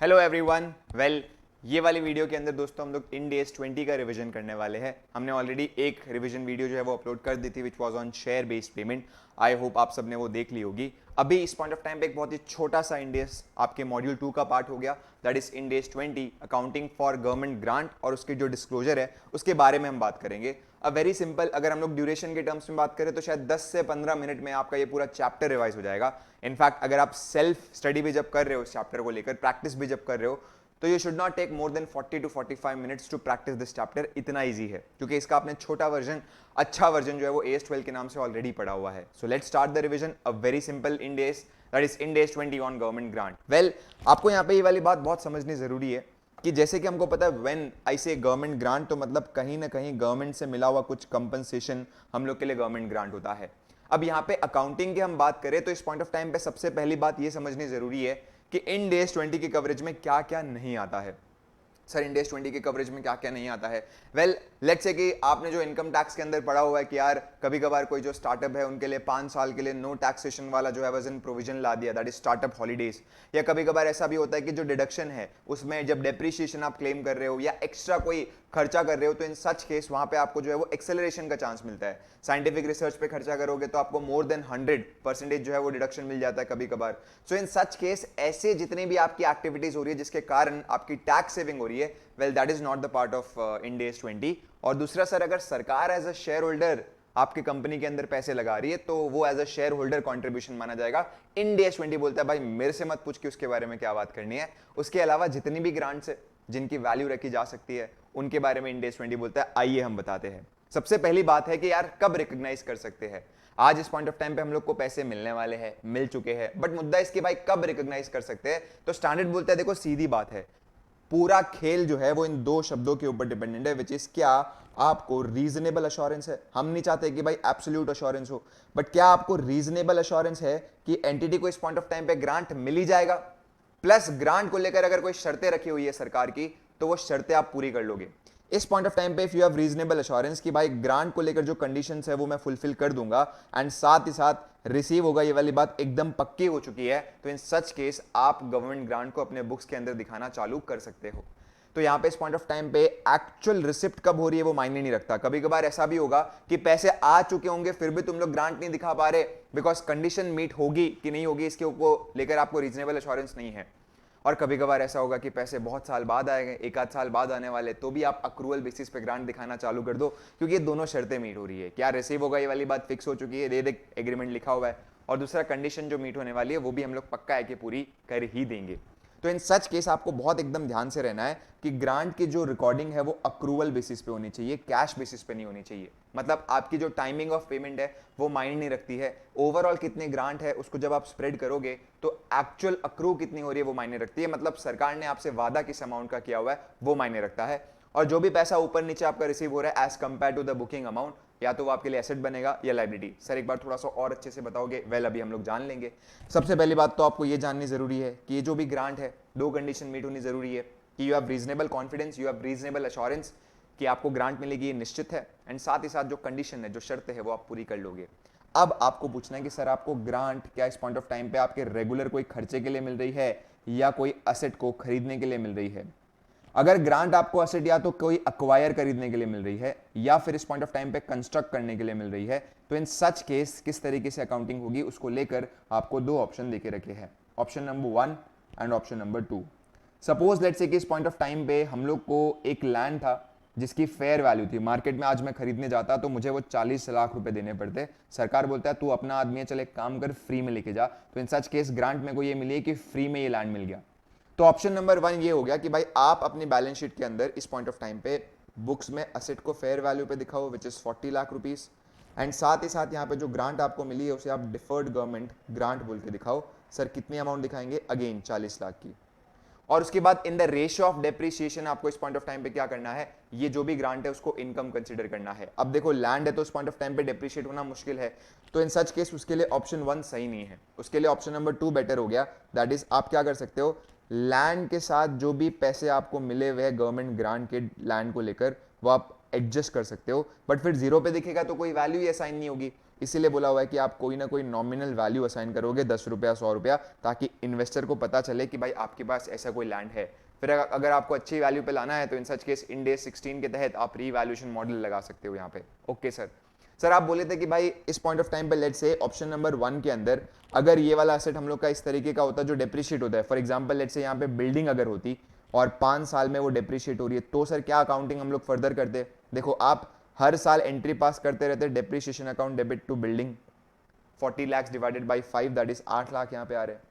Hello everyone. Well, ये वाली video के अंदर दोस्तों हम लोग इंड एस 20 का रिवीजन करने वाले हैं। हमने ऑलरेडी एक रिवीजन वीडियो जो है वो अपलोड कर दी थी which was on share based payment. I hope आप सबने वो देख ली होगी। अभी इस पॉइंट ऑफ टाइम पे एक बहुत ही छोटा सा इंड एस आपके मॉड्यूल 2 का पार्ट हो गया, that is end AS 20 accounting for government grant, और उसके जो डिस्क्लोजर है उसके बारे में हम बात करेंगे। अब वेरी सिंपल, अगर हम लोग ड्यूरेशन के टर्म्स में बात करें तो शायद 10 से 15 मिनट में आपका ये पूरा चैप्टर रिवाइज हो जाएगा। इनफैक्ट अगर आप सेल्फ स्टडी भी जब कर रहे हो इस चैप्टर को लेकर, प्रैक्टिस भी जब कर रहे हो, तो you should not take more than 40 to 45 minutes to practice this chapter. इतना इजी है क्योंकि इसका आपने छोटा वर्जन, अच्छा वर्जन जो है वो AS12 के नाम से ऑलरेडी पढ़ा हुआ है। So let's start the revision. A very simple end S, that is end AS 20 on government grant. Well, आपको यहाँ पे ये वाली बात बहुत समझनी जरूरी है कि जैसे कि हमको पता है व्हेन आई से गवर्नमेंट ग्रांट, तो मतलब कहीं ना कहीं गवर्नमेंट से मिला हुआ कुछ कंपनसेशन हम लोग के लिए गवर्नमेंट ग्रांट होता है। अब यहाँ पे अकाउंटिंग की हम बात करें तो इस पॉइंट ऑफ टाइम पे सबसे पहली बात ये समझनी जरूरी है कि इंड एस 20 की कवरेज में क्या क्या नहीं आता है। सर इंड एस 20 के कवरेज में क्या क्या नहीं आता है? वेल, लेट्स से कि आपने जो इनकम टैक्स के अंदर पढ़ा हुआ है कि यार कभी कभार कोई जो स्टार्टअप है उनके लिए 5 साल के लिए नो टैक्सेशन वाला जो है वजन प्रोविजन ला दिया, दैट इज स्टार्टअप हॉलीडेज। या कभी कभार ऐसा भी होता है कि जो डिडक्शन है उसमें जब डेप्रिसिएशन आप क्लेम कर रहे हो या एक्स्ट्रा कोई खर्चा कर रहे हो, तो इन सच केस वहां पे आपको जो है वो एक्सेलरेशन का चांस मिलता है। साइंटिफिक रिसर्च पे खर्चा करोगे तो आपको मोर देन 100% जो है वो डिडक्शन मिल जाता है कभी कभार। सो इन सच केस ऐसे जितनी भी आपकी एक्टिविटीज हो रही है जिसके कारण आपकी टैक्स सेविंग हो रही है, well that is not the part of Ind AS 20। और दूसरा सर, अगर सरकार एज अ शेयर होल्डर आपकी कंपनी के अंदर पैसे लगा रही है तो वो as a shareholder contribution माना जाएगा। इंड एस 20 बोलता है भाई मेरे से मत पूछ के उसके बारे में क्या बात करनी है। उसके अलावा जितनी भी ग्रांट्स है जिनकी वैल्यू रखी जा सकती है उनके बारे में इंड एस 20 बोलता है। आइए हम बताते हैं। सबसे पहली बात है कि यार कब रिकॉग्नाइज कर सकते हैं। आज इस पॉइंट ऑफ टाइम पे हम लोग को पैसे मिलने वाले हैं, मिल चुके हैं, बट मुद्दा इसके भाई कब रिकॉग्नाइज कर सकते हैं। तो स्टैंडर्ड बोलता है देखो सीधी बात है, पूरा खेल जो है वो इन दो शब्दों के ऊपर डिपेंडेंट है, विच इज क्या आपको रीजनेबल अश्योरेंस है। हम नहीं चाहते कि भाई एब्सोल्यूट अश्योरेंस हो, बट क्या आपको रीजनेबल अश्योरेंस है कि एंटिटी को इस पॉइंट ऑफ टाइम पे ग्रांट मिल ही जाएगा। प्लस ग्रांट को लेकर अगर कोई शर्तें रखी हुई है सरकार की तो वो शर्तें आप पूरी कर लोगे। इस पॉइंट ऑफ टाइम पे if you have reasonable assurance कि भाई ग्रांट को लेकर जो कंडीशंस है वो मैं फुलफिल कर दूंगा एंड साथ ही साथ रिसीव होगा, ये वाली बात एकदम पक्की हो चुकी है, तो इन सच केस आप गवर्नमेंट ग्रांट को अपने बुक्स के अंदर दिखाना चालू कर सकते हो। तो यहां पे इस पॉइंट ऑफ टाइम पे एक्चुअल रिसिप्ट कब हो रही है वो मायने नहीं रखता। कभी कभार ऐसा भी होगा कि पैसे आ चुके होंगे फिर भी तुम लोग ग्रांट नहीं दिखा पा रहे बिकॉज कंडीशन मीट होगी कि नहीं होगी इसके ऊपर लेकर आपको रीजनेबल एश्योरेंस नहीं है। और कभी कभार ऐसा होगा कि पैसे बहुत साल बाद आएंगे, एक आध साल बाद आने वाले, तो भी आप अक्रूवल बेसिस पे ग्रांट दिखाना चालू कर दो क्योंकि ये दोनों शर्तें मीट हो रही है। क्या रिसीव होगा ये वाली बात फिक्स हो चुकी है, दे दे एग्रीमेंट लिखा हुआ है, और दूसरा कंडीशन जो मीट होने वाली है वो भी हम लोग पक्का है कि पूरी कर ही देंगे। तो इन सच केस आपको बहुत एकदम ध्यान से रहना है कि ग्रांट की जो रिकॉर्डिंग है वो अक्रूवल बेसिस पे होनी चाहिए, कैश बेसिस पे नहीं होनी चाहिए। मतलब आपकी जो टाइमिंग ऑफ पेमेंट है वो मायने नहीं रखती है, ओवरऑल कितने ग्रांट है उसको जब आप स्प्रेड करोगे तो एक्चुअल अक्रू कितनी हो रही है वो मायने रखती है। मतलब सरकार ने आपसे वादा किस अमाउंट का किया हुआ है वो मायने रखता है। और जो भी पैसा ऊपर नीचे आपका रिसीव हो रहा है as compared to the booking amount, या तो वो आपके लिए एसेट बनेगा या लाइबिलिटी। सर एक बार थोड़ा सा और अच्छे से बताओगे? वेल अभी हम लोग जान लेंगे। सबसे पहली बात तो आपको ये जाननी जरूरी है कि ये जो भी ग्रांट है दो कंडीशन मीट होनी जरूरी है कि you have reasonable confidence, you have reasonable assurance कि आपको ग्रांट मिलेगी, ये निश्चित है, एंड साथ ही साथ जो कंडीशन है, जो शर्त है वो आप पूरी कर लोगे। अब आपको पूछना है कि सर आपको ग्रांट क्या इस पॉइंट ऑफ टाइम पे आपके रेगुलर कोई खर्चे के लिए मिल रही है या कोई असेट को खरीदने के लिए मिल रही है। अगर ग्रांट आपको असेट या तो कोई अक्वायर खरीदने के लिए मिल रही है या फिर इस पॉइंट ऑफ टाइम पे कंस्ट्रक्ट करने के लिए मिल रही है, तो इन सच केस किस तरीके से अकाउंटिंग होगी उसको लेकर आपको दो ऑप्शन देके रखे हैं, option number 1 and option number 2। Suppose let's say कि इस पॉइंट ऑफ टाइम पे हम लोग को एक लैंड था जिसकी फेयर वैल्यू थी, मार्केट में आज मैं खरीदने जाता तो मुझे वो 40 लाख रुपए देने पड़ते। सरकार बोलता है तू अपना आदमी है, चल एक काम कर फ्री में लेके जा। तो इन सच केस ग्रांट में को ये मिली कि फ्री में ये लैंड मिल गया। तो ऑप्शन नंबर 1 ये हो गया कि भाई आप अपनी बैलेंस शीट के अंदर इस पॉइंट ऑफ टाइम पे बुक्स में असेट को फेयर वैल्यू पे दिखाओ which is 40 lakh rupees, and साथ ही साथ यहाँ पे जो ग्रांट आपको मिली है उसे आप डिफर्ड गवर्नमेंट ग्रांट बोल के दिखाओ। सर कितनी अमाउंट दिखाएंगे? अगेन 40 लाख की। और उसके बाद in the ratio of depreciation आपको इस पॉइंट ऑफ टाइम पे क्या करना है, ये जो भी ग्रांट है उसको इनकम कंसीडर करना है। अब देखो लैंड है तो उस पॉइंट ऑफ टाइम पे डेप्रिशिएट होना मुश्किल है, तो इन सच केस उसके लिए ऑप्शन 1 सही नहीं है, उसके लिए ऑप्शन नंबर 2 बेटर हो गया। दैट इज आप क्या कर सकते हो, लैंड के साथ जो भी पैसे आपको मिले हुए हैं गवर्नमेंट ग्रांट के लैंड को लेकर वो आप एडजस्ट कर सकते हो, बट फिर जीरो पे दिखेगा तो कोई वैल्यू ही असाइन नहीं होगी। इसीलिए बोला हुआ है कि आप कोई ना कोई नॉमिनल वैल्यू असाइन करोगे, 10 रुपया 100 रुपया, ताकि इन्वेस्टर को पता चले कि भाई आपके पास ऐसा कोई लैंड है। फिर अगर आपको अच्छी वैल्यू पे लाना है तो इन सच केस इंड AS 16 के तहत आप रीवैल्यूएशन मॉडल लगा सकते हो यहाँ पे। ओके सर आप बोले थे कि भाई इस पॉइंट ऑफ टाइम पे लेट्स से ऑप्शन नंबर 1 के अंदर अगर ये वाला एसेट हम लोग का इस तरीके का होता जो डेप्रिशिएट होता है, फॉर एग्जांपल लेट्स से यहाँ पे बिल्डिंग अगर होती और 5 साल में वो डेप्रिशिएट हो रही है, तो सर क्या अकाउंटिंग हम लोग फर्दर करते? देखो आप हर साल एंट्री पास करते रहते, depreciation account debit to building 40 lakh divided by 5 that is 8 lakh यहाँ पे आ रहे हैं,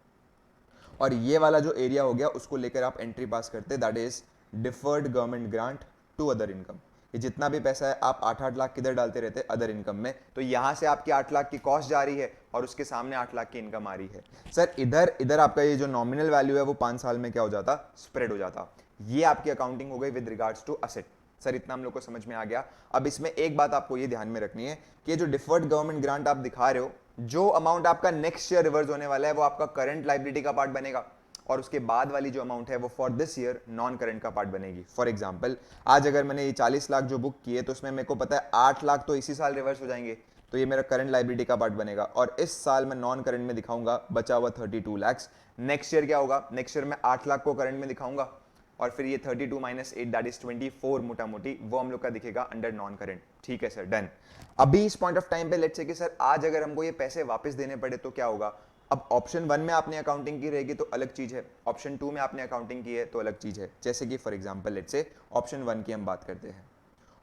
और ये वाला जो एरिया हो गया उसको लेकर आप एंट्री पास करते, that is deferred government grant to other income. ये जितना भी पैसा है आप 8-8 लाख किधर डालते रहते अदर इनकम में, तो यहां से आपकी 8 लाख की कॉस्ट जा रही है और उसके सामने 8 लाख की इनकम आ रही है। सर इधर आपका ये जो नॉमिनल वैल्यू है वो 5 साल में क्या हो जाता? स्प्रेड हो जाता। ये आपकी अकाउंटिंग हो गई with regards to asset. Sir इतना हम लोग को समझ में आ गया। अब इसमें एक बात आपको ये ध्यान में रखनी है कि जो डिफर्ड गवर्नमेंट ग्रांट आप दिखा रहे हो, जो अमाउंट आपका नेक्स्ट ईयर रिवर्स होने वाला है वो आपका करंट लाइबिलिटी का पार्ट बनेगा, और उसके बाद वाली जो अमाउंट है वो for this year non current का पार्ट बनेगी। फॉर एग्जांपल आज अगर मैंने ये 40 लाख जो बुक किए तो उसमें मेरे को पता है 8 लाख तो इसी साल रिवर्स हो जाएंगे, तो ये मेरा करंट लाइबिलिटी का पार्ट बनेगा, और इस साल मैं नॉन करंट में दिखाऊंगा बचा हुआ 32 लाख। नेक्स्ट ईयर क्या होगा? नेक्स्ट ईयर में 8 लाख को करंट में दिखाऊंगा, और फिर ये 32 माइनस 8 दैट इज 24 मोटा मोटी वो हम लोग का दिखेगा अंडर नॉन करंट। ठीक है सर, डन। अभी इस पॉइंट ऑफ टाइम पे लेट्स से कि सर आज अगर हमको ये पैसे वापस देने पड़े तो क्या होगा? अब ऑप्शन 1 में आपने अकाउंटिंग की रहेगी तो अलग चीज है, ऑप्शन 2 में आपने अकाउंटिंग की है तो अलग चीज है। जैसे कि for example let's say option 1 की हम बात करते हैं।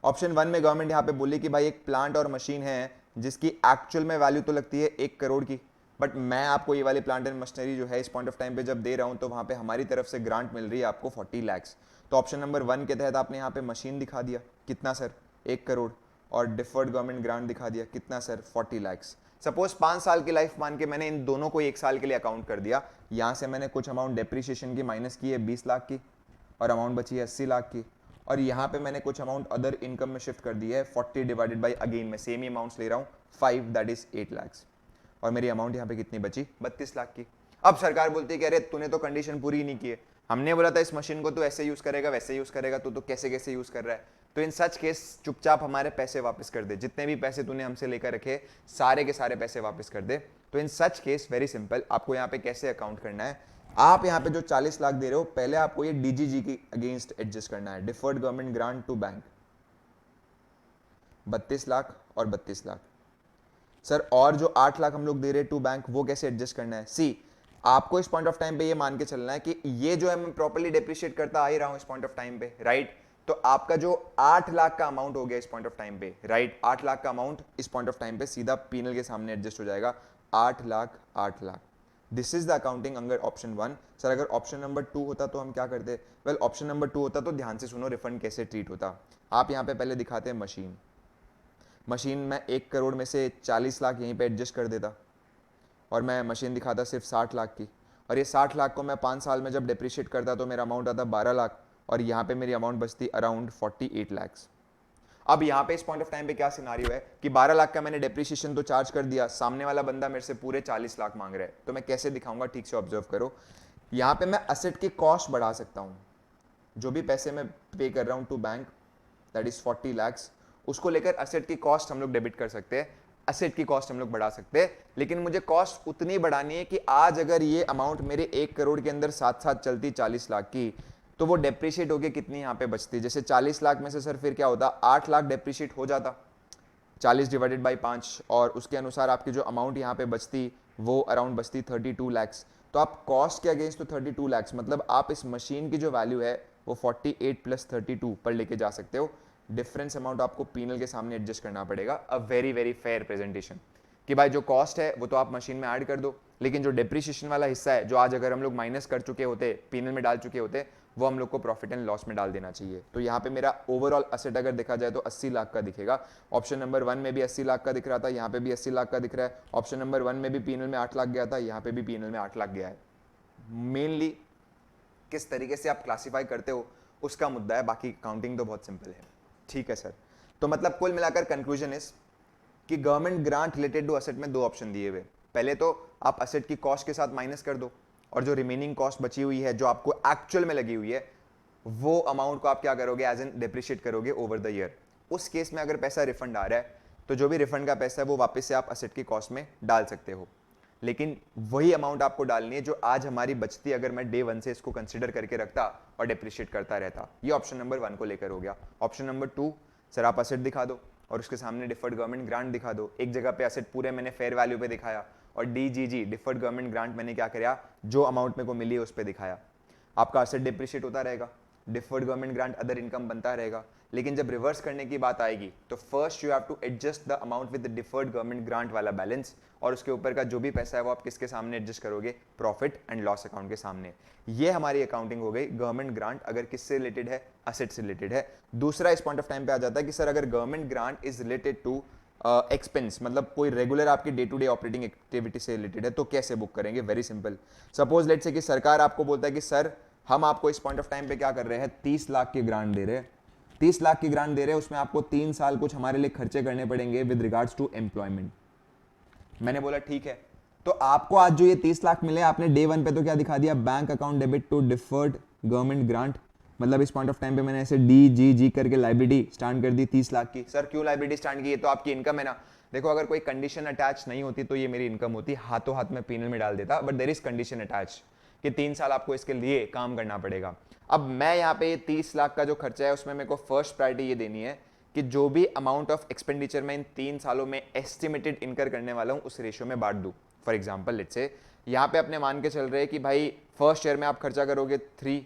ऑप्शन 1 में गवर्नमेंट यहाँ पे बोली कि भाई एक प्लांट और मशीन है जिसकी एक्चुअल में वैल्यू तो लगती है 1 करोड़ की, बट मैं आपको ये वाली प्लांट एंड मशीनरी जो है इस पॉइंट ऑफ टाइम पे जब दे रहा हूं तो वहां पे हमारी तरफ से ग्रांट मिल रही है आपको 40 लाख। तो ऑप्शन नंबर 1 के तहत आपने यहाँ पे मशीन दिखा दिया, कितना सर? 1 करोड़, और डिफर्ड गवर्नमेंट ग्रांट दिखा दिया, कितना सर? 40 लाख। सपोज 5 साल की लाइफ मान के मैंने इन दोनों को 1 साल के लिए अकाउंट कर दिया, यहाँ से मैंने कुछ अमाउंट डेप्रिसिएशन की माइनस की है 20 लाख की, और अमाउंट बची है 80 लाख की, और यहाँ पे मैंने कुछ अमाउंट अदर इनकम में शिफ्ट कर दी है 40 डिवाइडेड बाई अगेन मैं सेम ही अमाउंट्स ले रहा हूँ 5 दैट इज 8 लाख, और मेरी अमाउंट यहाँ पे कितनी बची? 32 लाख की। अब सरकार बोलती है कि अरे तूने तो कंडीशन पूरी ही नहीं की है, हमने बोला था इस मशीन को तो ऐसे यूज करेगा वैसे यूज करेगा, तो कैसे कैसे यूज कर रहा है? तो इन सच केस चुपचाप हमारे पैसे वापस कर दे, जितने भी पैसे तूने हमसे लेकर रखे सारे के सारे पैसे वापस कर दे। तो इन सच केस वेरी सिंपल, आपको यहाँ पे कैसे अकाउंट करना है, आप यहाँ पे जो 40 लाख दे रहे हो पहले आपको ये डीजीजी की अगेंस्ट एडजस्ट करना है, deferred government grant to bank 32 lakh और 32 लाख। सर और जो 8 लाख हम लोग दे रहे हैं टू बैंक वो कैसे एडजस्ट करना है? सी आपको इस पॉइंट ऑफ टाइम पे ये मान के चलना है कि ये जो है मैं प्रॉपर्ली डेप्रिशिएट करता आ ही रहा हूं इस पॉइंट ऑफ टाइम पे, राइट? तो आपका जो 8 लाख का अमाउंट हो गया इस पॉइंट ऑफ टाइम पे, राइट, 8 लाख का अमाउंट इस पॉइंट ऑफ टाइम पे सीधा पीनल के सामने एडजस्ट हो जाएगा, 8 lakh 8 lakh. This is the accounting under option 1। Sir अगर ऑप्शन नंबर 2 होता तो हम क्या करते? वेल ऑप्शन नंबर 2 होता तो ध्यान से सुनो रिफंड कैसे ट्रीट होता। आप यहाँ पे पहले दिखाते हैं मशीन में 1 करोड़ में से 40 लाख यहीं पे एडजस्ट कर देता, और मैं मशीन दिखाता सिर्फ 60 लाख की, और ये 60 लाख को मैं 5 साल में जब डेप्रिशिएट करता तो मेरा अमाउंट आता 12 लाख, और यहाँ पे मेरी अमाउंट बचती अराउंड 48 लाख। अब यहाँ पे इस पॉइंट ऑफ टाइम पे क्या सिनारियो है कि 12 लाख का मैंने डेप्रिसिएशन तो चार्ज कर दिया, सामने वाला बंदा मेरे से पूरे 40 लाख मांग रहा है, तो मैं कैसे दिखाऊंगा? ठीक से ऑब्जर्व करो, यहाँ पे मैं असेट की कॉस्ट बढ़ा सकता हूँ, जो भी पैसे मैं पे कर रहा हूँ to bank that is 40 lakh, उसको लेकर असेट की कॉस्ट हम लोग डेबिट कर सकते हैं, असेट की कॉस्ट हम लोग बढ़ा सकते हैं, लेकिन मुझे कॉस्ट उतनी बढ़ानी है कि आज अगर ये अमाउंट मेरे 1 करोड़ के अंदर साथ साथ चलती 40 लाख की, तो वो डेप्रिशिएट होके कितनी यहाँ पे बचती? जैसे 40 लाख में से सर फिर क्या होता? 8 लाख डेप्रिशिएट हो जाता 40 डिवाइडेड बाई 5, और उसके अनुसार आपकी जो अमाउंट यहाँ पे बचती वो अराउंड बचती 32 लाख। तो आप कॉस्ट के अगेंस्ट तो 32 लाख, मतलब आप इस मशीन की जो वैल्यू है वो 48 प्लस 32 पर लेके जा सकते हो। डिफरेंस अमाउंट आपको पीनल के सामने एडजस्ट करना पड़ेगा। A very very fair presentation कि भाई जो कॉस्ट है वो तो आप मशीन में ऐड कर दो, लेकिन जो डेप्रिसिएशन वाला हिस्सा है जो आज अगर हम लोग माइनस कर चुके होते, पीनल में डाल चुके होते, वो हम लोग को प्रॉफिट एंड लॉस में डाल देना चाहिए। तो यहाँ पे मेरा ओवरऑल असेट अगर देखा जाए तो 80 लाख का दिखेगा। ऑप्शन नंबर 1 में भी 80 लाख का दिख रहा था, यहाँ पे भी 80 लाख का दिख रहा है। ऑप्शन नंबर 1 में भी पीनल में 8 लाख गया था, यहाँ पे भी पीनल में 8 लाख गया है। मेनली किस तरीके से आप क्लासीफाई करते हो उसका मुद्दा है, बाकी काउंटिंग तो बहुत सिंपल है। ठीक है सर, तो मतलब कुल मिलाकर कंक्लूजन इज कि government grant related to asset में 2 ऑप्शन दिए हुए। पहले तो आप असेट की कॉस्ट के साथ माइनस कर दो, और जो रिमेनिंग कॉस्ट बची हुई है जो आपको एक्चुअल में लगी हुई है वो अमाउंट को आप क्या करोगे? एज एन डेप्रिशिएट करोगे ओवर द ईयर। उस केस में अगर पैसा रिफंड आ रहा है तो जो भी रिफंड का पैसा है वो वापस से आप असेट की कॉस्ट में डाल सकते हो, लेकिन वही अमाउंट आपको डालनी है जो आज हमारी बचती अगर मैं डे 1 से इसको कंसिडर करके रखता और डिप्रिशिएट करता रहता। ये ऑप्शन नंबर 1 को लेकर हो गया। ऑप्शन नंबर 2, सर आप असेट दिखा दो और उसके सामने डिफर्ड गवर्नमेंट ग्रांट दिखा दो। एक जगह पे असेट पूरे मैंने फेयर वैल्यू पे दिखाया और डीजीजी डिफर्ड गवर्नमेंट ग्रांट मैंने क्या किया, जो अमाउंट मेरे को मिली है उस पर दिखाया। आपका असेट डिप्रिशिएट होता रहेगा, deferred government grant other income बनता रहेगा, लेकिन जब रिवर्स करने की बात आएगी तो first you have to adjust the amount with the deferred government grant वाला बैलेंस, और उसके ऊपर का जो भी पैसा है वो आप किसके सामने एडजस्ट करोगे, प्रॉफिट एंड लॉस अकाउंट के सामने। ये हमारी अकाउंटिंग हो गई गवर्नमेंट ग्रांट अगर किससे रिलेटेड है, असेट से रिलेटेड है। दूसरा इस पॉइंट ऑफ टाइम पे आ जाता है कि सर अगर government grant is related to expense, मतलब कोई रेगुलर आपकी day to day operating activity से रिलेटेड है, तो कैसे बुक करेंगे? Very simple. Suppose let's say कि सरकार आपको बोलता है कि सर हम आपको इस पॉइंट ऑफ टाइम पे क्या कर रहे हैं, 30 लाख की ग्रांट दे रहे हैं, 30 लाख की ग्रांट दे रहे हैं, उसमें आपको 3 साल कुछ हमारे लिए खर्चे करने पड़ेंगे विद रिगार्ड्स टू एम्प्लॉयमेंट। मैंने बोला ठीक है, तो आपको आज जो ये 30 लाख मिले, आपने डे 1 पे तो क्या दिखा दिया, bank account debit to deferred government grant, मतलब इस पॉइंट ऑफ टाइम पे मैंने ऐसे डी जी जी करके लाइबिलिटी स्टार्ट कर दी 30 लाख की। सर क्यों लाइबिलिटी स्टार्ट की? ये तो आपकी इनकम है ना। देखो अगर कोई कंडीशन अटैच नहीं होती तो ये मेरी इनकम होती, हाथों हाथ में पीनल में डाल देता, but there is condition attach कि 3 साल आपको इसके लिए काम करना पड़ेगा। अब मैं यहाँ पे 30 लाख का जो खर्चा है उसमें मेरे को फर्स्ट प्रायोरिटी ये देनी है कि जो भी अमाउंट ऑफ एक्सपेंडिचर मैं इन 3 सालों में एस्टिमेटेड इनकर करने वाला हूँ उस रेशियो में बांट दूँ। फॉर एग्जाम्पल लेट्स से यहाँ पे अपने मान के चल रहे हैं कि भाई फर्स्ट ईयर में आप खर्चा करोगे 3,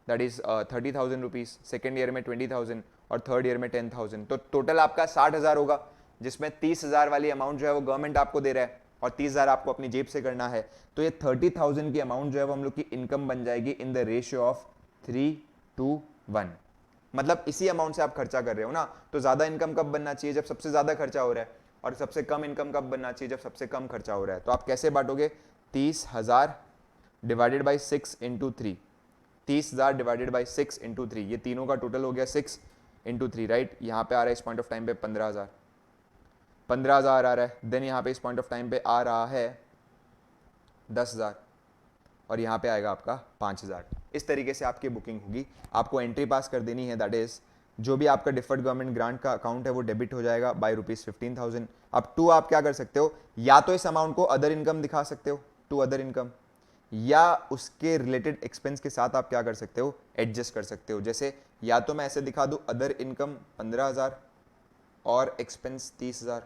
that is 30,000 rupees, second year में 20,000 और थर्ड ईयर में 10,000, तो टोटल आपका 60,000 होगा, जिसमें 30,000 वाली अमाउंट जो है वो गवर्नमेंट आपको दे रहा है और 30,000 आपको अपनी जेब से करना है। तो ये 30,000 की अमाउंट जो है वो हम लोग की इनकम बन जाएगी इन द रेशियो ऑफ 3:1। मतलब इसी अमाउंट से आप खर्चा कर रहे हो ना, तो ज्यादा इनकम कब बनना चाहिए, जब सबसे ज्यादा खर्चा हो रहा है, और सबसे कम इनकम कब बनना चाहिए, जब सबसे कम खर्चा हो रहा है। तो आप कैसे बांटोगे, 30,000 divided by 6 into 3, 30,000 divided by 6 into 3, ये तीनों का टोटल हो गया 6 इंटू 3, राइट। यहाँ पे आ रहा है इस पॉइंट ऑफ टाइम पे 15,000 आ रहा है, देन यहाँ पे इस पॉइंट ऑफ टाइम पे आ रहा है 10,000 और यहाँ पे आएगा आपका 5,000। इस तरीके से आपकी बुकिंग होगी। आपको एंट्री पास कर देनी है, दैट इज जो भी आपका डिफर्ड गवर्नमेंट ग्रांट का अकाउंट है वो डेबिट हो जाएगा बाय ₹15,000। अब टू आप क्या कर सकते हो, या तो इस अमाउंट को अदर इनकम दिखा सकते हो, टू अदर इनकम, या उसके रिलेटेड एक्सपेंस के साथ आप क्या कर सकते हो, एडजस्ट कर सकते हो। जैसे या तो मैं ऐसे दिखा दूं अदर इनकम 15,000 और एक्सपेंस 30,000,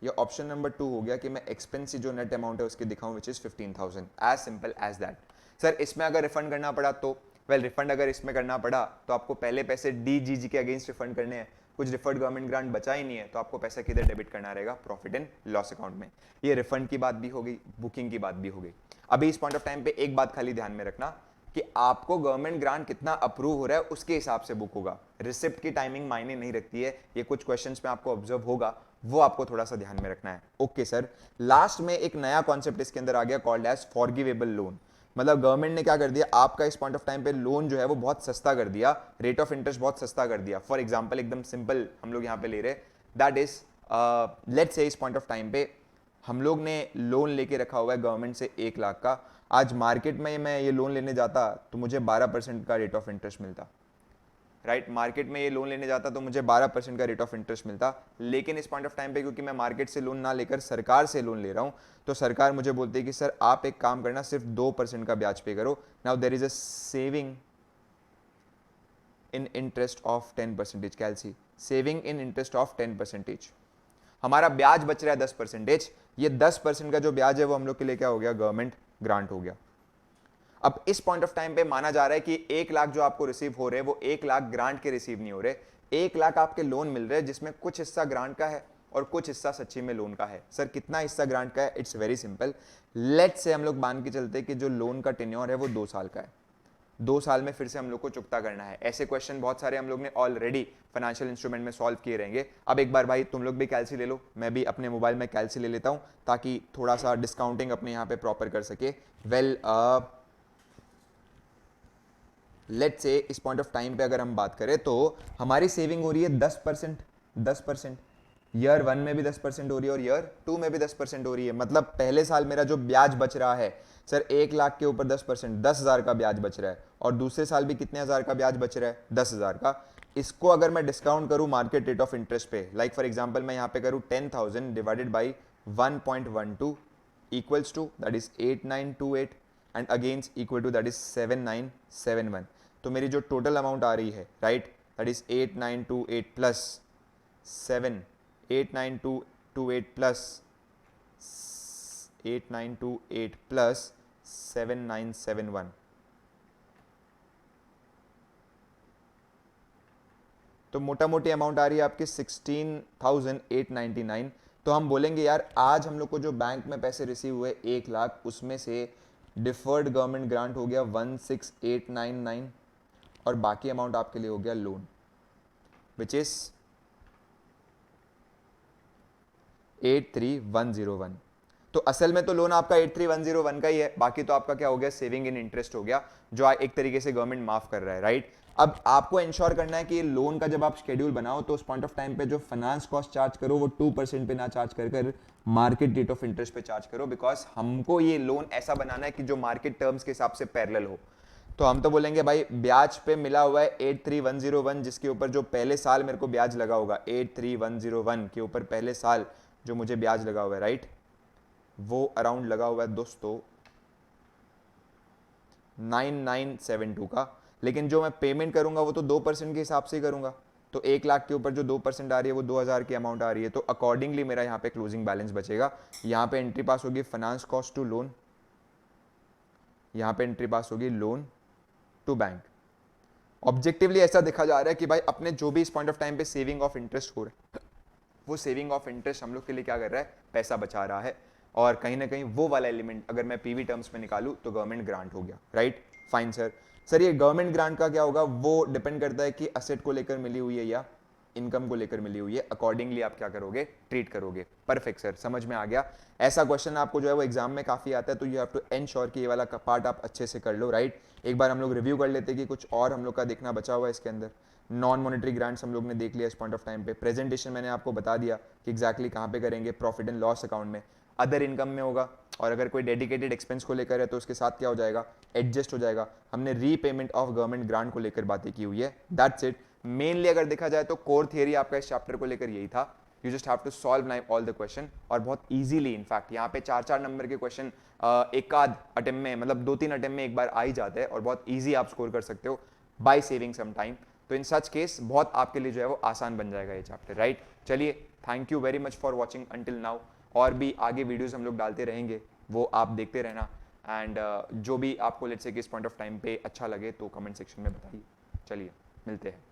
या ऑप्शन नंबर 2 हो गया कि मैं एक्सपेंस जो नेट अमाउंट है उसकी दिखाऊं which is 15,000, as simple as that. Sir इसमें अगर रिफंड करना पड़ा तो रिफंड अगर इसमें करना पड़ा तो आपको पहले पैसे डीजीजी के अगेंस्ट रिफंड करने हैं, कुछ डिफर्ड गवर्नमेंट ग्रांट बचा ही नहीं है, तो आपको पैसा किधर डेबिट करना रहेगा, प्रॉफिट एंड लॉस अकाउंट में। ये रिफंड की बात भी हो गई, बुकिंग की बात भी हो गई। अभी इस पॉइंट ऑफ टाइम पे एक बात खाली ध्यान में रखना कि आपको गवर्नमेंट ग्रांट कितना अप्रूव हो रहा है उसके हिसाब से बुक होगा, रिसिप्ट की टाइमिंग मायने नहीं रखती है। ये कुछ क्वेश्चंस में आपको ऑब्जर्व होगा, वो आपको थोड़ा सा ध्यान में रखना है। ओके सर, लास्ट में एक नया कॉन्सेप्ट इसके अंदर आ गया कॉल्ड एज फॉरगिवेबल लोन। मतलब गवर्नमेंट ने क्या कर दिया, आपका इस पॉइंट ऑफ टाइम पे लोन जो है वो बहुत सस्ता कर दिया, रेट ऑफ इंटरेस्ट बहुत सस्ता कर दिया। फॉर एग्जांपल एकदम सिंपल हम लोग यहाँ पे ले रहे, दैट इज लेट्स से इस पॉइंट ऑफ टाइम पे हम लोग ने लोन लेके रखा हुआ है गवर्नमेंट से 1 लाख का। आज मार्केट में मैं ये लोन लेने जाता तो मुझे 12% का रेट ऑफ इंटरेस्ट मिलता, राइट। मार्केट में ये लोन लेने जाता तो मुझे 12% का रेट ऑफ इंटरेस्ट मिलता, लेकिन इस पॉइंट ऑफ टाइम पे क्योंकि मैं मार्केट से लोन ना लेकर सरकार से लोन ले रहा हूं, तो सरकार मुझे बोलती है कि सर आप एक काम करना, सिर्फ 2% का ब्याज पे करो। Now there is a saving in interest of 10%, कैलसी सेविंग इन इंटरेस्ट ऑफ 10%। हमारा ब्याज बच रहा है 10%, ये 10% का जो ब्याज है वो हम लोग के लिए क्या हो गया, गवर्नमेंट ग्रांट हो गया। अब इस पॉइंट ऑफ टाइम पे माना जा रहा है कि 1 लाख जो आपको रिसीव हो रहे हैं वो 1 लाख ग्रांट के रिसीव नहीं हो रहे, 1 लाख आपके लोन मिल रहे हैं जिसमें कुछ हिस्सा ग्रांट का है और कुछ हिस्सा सच्ची में लोन का है। सर कितना हिस्सा ग्रांट का है, it's very simple. Let's say हम लोग मान के चलते हैं कि जो लोन का टेन्योर है वो 2 साल का है, 2 साल में फिर से हम लोग को चुकता करना है। ऐसे क्वेश्चन बहुत सारे हम लोग ने ऑलरेडी फाइनेंशियल इंस्ट्रूमेंट में सॉल्व किए रहेंगे। अब एक बार भाई तुम लोग भी कैलसी ले लो, मैं भी अपने मोबाइल में कैलसी ले लेता हूं ताकि थोड़ा सा डिस्काउंटिंग अपने यहाँ पे प्रॉपर कर सके। वेल लेट्स से इस पॉइंट ऑफ टाइम पे अगर हम बात करें तो हमारी सेविंग हो रही है 10%, ईयर 1 में भी 10% हो रही है और ईयर 2 में भी 10% हो रही है। मतलब पहले साल मेरा जो ब्याज बच रहा है सर 1 लाख के ऊपर 10%, 10,000 का ब्याज बच रहा है, और दूसरे साल भी कितने हज़ार का ब्याज बच रहा है, 10,000 का। इसको अगर मैं डिस्काउंट करूं मार्केट रेट ऑफ इंटरेस्ट पे, लाइक फॉर एग्जांपल मैं यहां पे करूं 10,000 divided by 1.12 equals to that is 8928 and against equal to that is 7971। तो मेरी जो टोटल अमाउंट आ रही है right that is 8928 plus 8928 plus 8928 plus 7971, तो मोटा मोटी अमाउंट आ रही है आपकी 16,899। तो हम बोलेंगे यार आज हम लोग को जो बैंक में पैसे रिसीव हुए 1,00,000, उसमें से डिफर्ड गवर्नमेंट ग्रांट हो गया 16,899 और बाकी अमाउंट आपके लिए हो गया लोन विच इज 83,101। तो असल में तो लोन आपका 83,101 का ही है, बाकी तो आपका क्या हो गया, सेविंग इन इंटरेस्ट हो गया, जो एक तरीके से गवर्नमेंट माफ कर रहा है राइट। अब आपको इंश्योर करना है कि लोन का जब आप शेड्यूल बनाओ तो उस पॉइंट ऑफ टाइम पे जो फाइनेंस कॉस्ट चार्ज करो वो 2% पे ना चार्ज कर मार्केट रेट ऑफ इंटरेस्ट पे चार्ज करो, बिकॉज हमको ये लोन ऐसा बनाना है कि जो मार्केट टर्म्स के हिसाब से पैरेलल हो। तो हम तो बोलेंगे भाई ब्याज पे मिला हुआ है 83,101, जिसके ऊपर जो पहले साल मेरे को ब्याज लगा होगा 83,101 के ऊपर पहले साल जो मुझे ब्याज लगा हुआ है राइट, वो अराउंड लगा हुआ है दोस्तों 9972 का। लेकिन जो मैं पेमेंट करूंगा वो तो 2% के हिसाब से ही करूंगा, तो 1,00,000 के ऊपर जो 2% आ रही है वो 2,000 की अमाउंट आ रही है, तो अकॉर्डिंगली मेरा यहाँ पे क्लोजिंग बैलेंस बचेगा। यहाँ पे एंट्री पास होगी फाइनेंस कॉस्ट टू लोन, यहाँ पे एंट्री पास होगी लोन टू बैंक। ऑब्जेक्टिवली ऐसा देखा जा रहा है कि भाई अपने जो भी इस पॉइंट ऑफ टाइम पे सेविंग ऑफ इंटरेस्ट हो रहा है, वो सेविंग ऑफ इंटरेस्ट हम लोग के लिए क्या कर रहा है, पैसा बचा रहा है। और कहीं ना कहीं वो वाला एलिमेंट अगर मैं पीवी टर्म्स में निकालूं तो गवर्नमेंट ग्रांट हो गया राइट। फाइन सर ये गवर्नमेंट ग्रांट का क्या होगा, वो डिपेंड करता है कि असेट को लेकर मिली हुई है या इनकम को लेकर मिली हुई है, अकॉर्डिंगली आप क्या करोगे, ट्रीट करोगे। परफेक्ट सर, समझ में आ गया। ऐसा क्वेश्चन आपको जो है वो एग्जाम में काफी आता है, तो यू हैव टू एंश्योर कि ये वाला पार्ट आप अच्छे से कर लो राइट। एक बार हम लोग रिव्यू कर लेते कि कुछ और हम लोग का देखना बचा हुआ है इसके अंदर। नॉन मॉनेटरी ग्रांट्स हम लोग ने देख लिया इस पॉइंट ऑफ टाइम पे। प्रेजेंटेशन मैंने आपको बता दिया कि एग्जैक्टली कहाँ पे करेंगे, प्रॉफिट एंड लॉस अकाउंट में, अदर इनकम में होगा, और अगर कोई डेडिकेटेड एक्सपेंस को लेकर है तो उसके साथ क्या हो जाएगा, एडजस्ट हो जाएगा। हमने रीपेमेंट ऑफ गवर्नमेंट ग्रांट को लेकर बातें की हुई है, दैट्स इट। मेनली अगर देखा जाए तो कोर थियरी आपका इस चैप्टर को लेकर यही था। You just have to solve now all the question, और बहुत इजीली, इनफैक्ट यहाँ पे 4-4 नंबर के क्वेश्चन एक आध अटेम्प्ट में, मतलब 2-3 अटेम्प्ट में एक बार आ ही जाते हैं, और बहुत ईजी आप स्कोर कर सकते हो बाय सेविंग सम टाइम। तो इन सच केस बहुत आपके लिए जो है वो आसान बन जाएगा ये चैप्टर राइट। चलिए, thank you very much for watching until now. और भी आगे वीडियोस हम लोग डालते रहेंगे, वो आप देखते रहना। एंड जो भी आपको लेट्स से कि इस पॉइंट ऑफ टाइम पे अच्छा लगे तो कमेंट सेक्शन में बताइए। चलिए, मिलते हैं।